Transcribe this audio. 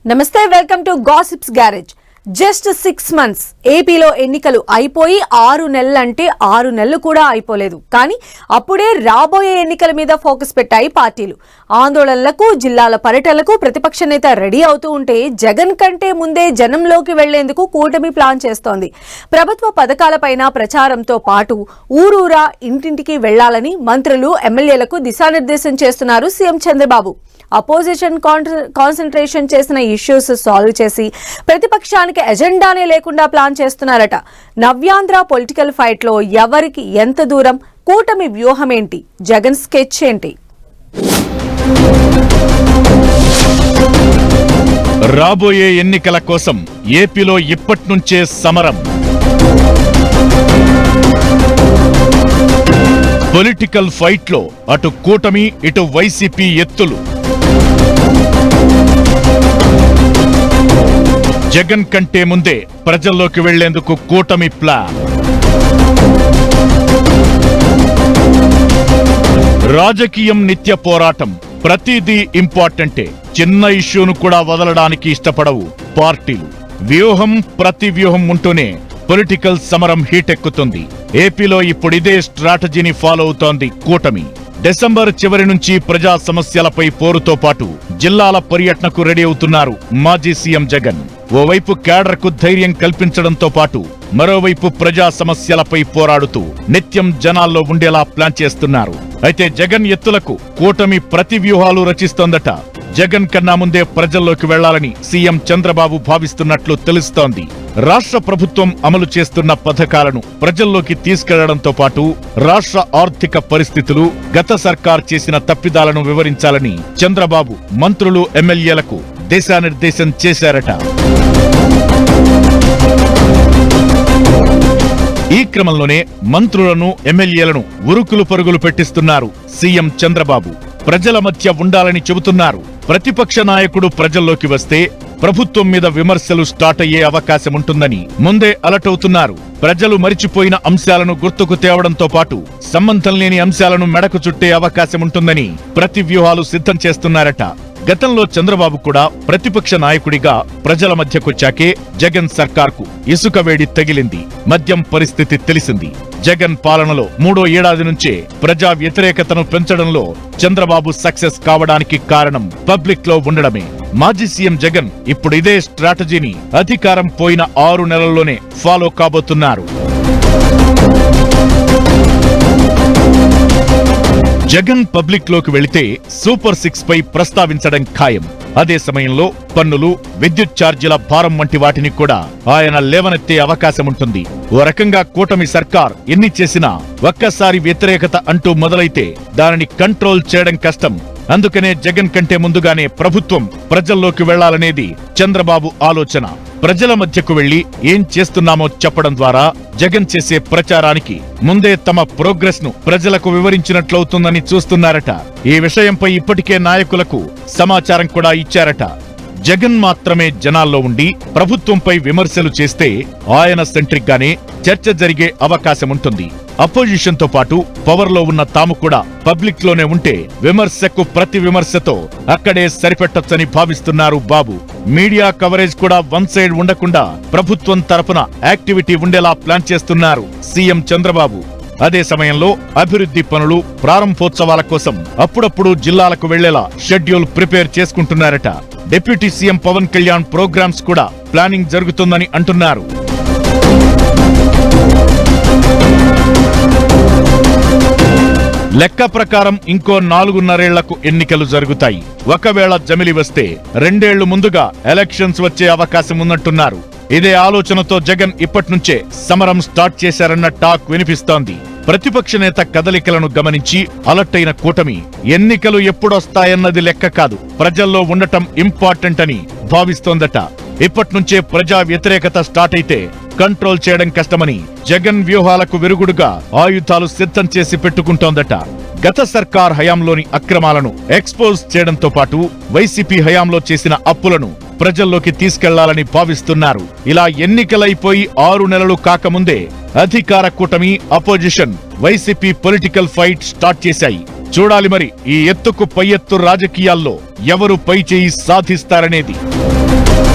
నమస్తే, welcome to gossips garage. Just 6 months ఏపీలో ఎన్నికలు అయిపోయి 6 నెలలంటే 6 నెలలు కూడా అయిపోలేదు. కానీ అప్పుడే రాబోయే ఎన్నికల మీద ఫోకస్ పెట్టాయి పార్టీలు. ఆందోళనలకు, జిల్లాల పర్యటనలకు ప్రతిపక్ష నేత రెడీ అవుతూ ఉంటే జగన్ కంటే ముందే జనంలోకి వెళ్లేందుకు కూటమి ప్లాన్ చేస్తోంది. ప్రభుత్వ పథకాలపైన ప్రచారంతో పాటు ఊరూరా ఇంటింటికి వెళ్లాలని మంత్రులు, ఎమ్మెల్యేలకు దిశానిర్దేశం చేస్తున్నారు సీఎం చంద్రబాబు. అపోజిషన్ కాన్సంట్రేషన్ చేసిన ఇష్యూస్ సాల్వ్ చేసి ప్రతిపక్షానికి ఎజెండానే లేకుండా ప్లాన్ చేస్తున్నారట. నవ్యాంధ్ర పొలిటికల్ ఫైట్ లో ఎవరికి ఎంత దూరం, కూటమి వ్యూహం ఏంటి, జగన్ స్కెచ్ ఏంటి? రాబోయే ఎన్నికల కోసం ఏపీలో ఇప్పట్నుంచే సమరం. పొలిటికల్ ఫైట్ లో అటు కూటమి, ఇటు వైసీపీ ఎత్తులు. జగన్ కంటే ముందే ప్రజల్లోకి వెళ్లేందుకు కూటమి ప్లాన్. రాజకీయం నిత్య పోరాటం, ప్రతిదీ ఇంపార్టెంటే. చిన్న ఇష్యూను కూడా వదలడానికి ఇష్టపడవు పార్టీలు. వ్యూహం, ప్రతి వ్యూహం ఉంటూనే పొలిటికల్ సమరం హీటెక్కుతుంది. ఏపీలో ఇప్పుడిదే స్ట్రాటజీని ఫాలో అవుతోంది కూటమి. డిసెంబర్ చివరి నుంచి ప్రజా సమస్యలపై పోరుతో పాటు జిల్లాల పర్యటనకు రెడీ అవుతున్నారు మాజీ సీఎం జగన్. ఓవైపు క్యాడర్కు ధైర్యం కల్పించడంతో పాటు మరోవైపు ప్రజా సమస్యలపై పోరాడుతూ నిత్యం జనాల్లో ఉండేలా ప్లాన్ చేస్తున్నారు. అయితే జగన్ ఎత్తులకు కూటమి ప్రతి వ్యూహాలు రచిస్తోందట. జగన్ కన్నా ముందే ప్రజల్లోకి వెళ్లాలని సీఎం చంద్రబాబు భావిస్తున్నట్లు తెలుస్తోంది. రాష్ట్ర ప్రభుత్వం అమలు చేస్తున్న పథకాలను ప్రజల్లోకి తీసుకెళ్లడంతో పాటు రాష్ట్ర ఆర్థిక పరిస్థితులు, గత సర్కార్ చేసిన తప్పిదాలను వివరించాలని చంద్రబాబు మంత్రులు, ఎమ్మెల్యేలకు దిశానిర్దేశం చేశారట. ఈ క్రమంలోనే మంత్రులను, ఎమ్మెల్యేలను ఉరుకులు పరుగులు పెట్టిస్తున్నారు సీఎం చంద్రబాబు. ప్రజల మధ్య ఉండాలని చెబుతున్నారు. ప్రతిపక్ష నాయకుడు ప్రజల్లోకి వస్తే ప్రభుత్వం మీద విమర్శలు స్టార్ట్ అయ్యే అవకాశం ఉంటుందని ముందే అలర్ట్ అవుతున్నారు. ప్రజలు మరిచిపోయిన అంశాలను గుర్తుకు తేవడంతో పాటు సంబంధం లేని అంశాలను మెడకు చుట్టే అవకాశం ఉంటుందని ప్రతి వ్యూహాలు సిద్ధం చేస్తున్నారట. గతంలో చంద్రబాబు కూడా ప్రతిపక్ష నాయకుడిగా ప్రజల మధ్యకొచ్చాకే జగన్ సర్కార్కు ఇసుక వేడి తగిలింది. మద్యం పరిస్థితి తెలిసింది. జగన్ పాలనలో 3వ ఏడాది నుంచే ప్రజా వ్యతిరేకతను పెంచడంలో చంద్రబాబు సక్సెస్ కావడానికి కారణం పబ్లిక్ లో ఉండడమే. మాజీ సీఎం జగన్ ఇప్పుడు ఇదే స్ట్రాటజీని అధికారం పోయిన 6 నెలల్లోనే ఫాలో కాబోతున్నారు. జగన్ పబ్లిక్ లోకి వెళితే సూపర్ 6 పై ప్రస్తావించడం ఖాయం. అదే సమయంలో పన్నులు, విద్యుత్ ఛార్జీల భారం వంటి వాటిని కూడా ఆయన లేవనెత్తే అవకాశం ఉంటుంది. ఓ రకంగా కూటమి సర్కార్ ఎన్ని చేసినా ఒక్కసారి వ్యతిరేకత అంటూ మొదలైతే దానిని కంట్రోల్ చేయడం కష్టం. అందుకనే జగన్ కంటే ముందుగానే ప్రభుత్వం ప్రజల్లోకి వెళ్లాలనేది చంద్రబాబు ఆలోచన. ప్రజల మధ్యకు వెళ్లి ఏం చేస్తున్నామో చెప్పడం ద్వారా జగన్ చేసే ప్రచారానికి ముందే తమ ప్రోగ్రెస్ ను ప్రజలకు వివరించినట్లవుతుందని చూస్తున్నారట. ఈ విషయంపై ఇప్పటికే నాయకులకు సమాచారం కూడా ఇచ్చారట. జగన్ మాత్రమే జనాల్లో ఉండి ప్రభుత్వంపై విమర్శలు చేస్తే ఆయన సెంట్రిక్ గానే చర్చ జరిగే అవకాశం ఉంటుంది. అపోజిషన్ తో పాటు పవర్ లో ఉన్న తాము కూడా పబ్లిక్ లోనే ఉంటే విమర్శకు ప్రతి విమర్శతో అక్కడే సరిపెట్టొచ్చని భావిస్తున్నారు బాబు. మీడియా కవరేజ్ కూడా వన్ సైడ్ ఉండకుండా ప్రభుత్వం తరపున యాక్టివిటీ ఉండేలా ప్లాన్ చేస్తున్నారు సీఎం చంద్రబాబు. అదే సమయంలో అభివృద్ధి పనులు, ప్రారంభోత్సవాల కోసం అప్పుడప్పుడు జిల్లాలకు వెళ్లేలా షెడ్యూల్ ప్రిపేర్ చేసుకుంటున్నారట. Deputy CM Pawan Kalyan programmes కూడా ప్లానింగ్ జరుగుతుందని అంటున్నారు. లెక్క ప్రకారం ఇంకో 4.5 ఏళ్లకు ఎన్నికలు జరుగుతాయి. ఒకవేళ జమిలి వస్తే 2 ఏళ్లు ముందుగా ఎలక్షన్స్ వచ్చే అవకాశం ఉన్నట్టున్నారు. ఇదే ఆలోచనతో జగన్ ఇప్పట్నుంచే సమరం స్టార్ట్ చేశారన్న టాక్ వినిపిస్తోంది. ప్రతిపక్ష నేత కదలికలను గమనించి అలర్ట్ అయిన కూటమి ఎన్నికలు ఎప్పుడొస్తాయన్నది లెక్క కాదు, ప్రజల్లో ఉండటం ఇంపార్టెంట్ అని భావిస్తోందట. ఇప్పట్నుంచే ప్రజా వ్యతిరేకత స్టార్ట్ అయితే కంట్రోల్ చేయడం కష్టమని జగన్ వ్యూహాలకు విరుగుడుగా ఆయుధాలు సిద్ధం చేసి పెట్టుకుంటోందట. గత సర్కార్ హయాంలోని అక్రమాలను ఎక్స్పోజ్ చేయడంతో పాటు వైసీపీ హయాంలో చేసిన అప్పులను ప్రజల్లోకి తీసుకెళ్లాలని భావిస్తున్నారు. ఇలా ఎన్నికలైపోయి 6 నెలలు కాకముందే అధికార కూటమి, opposition, YCP political fight start చేశాయి. చూడాలి మరి ఈ ఎత్తుకు పై ఎత్తు రాజకీయాల్లో ఎవరు పై చేయి సాధిస్తారనేది. చూద్దాం.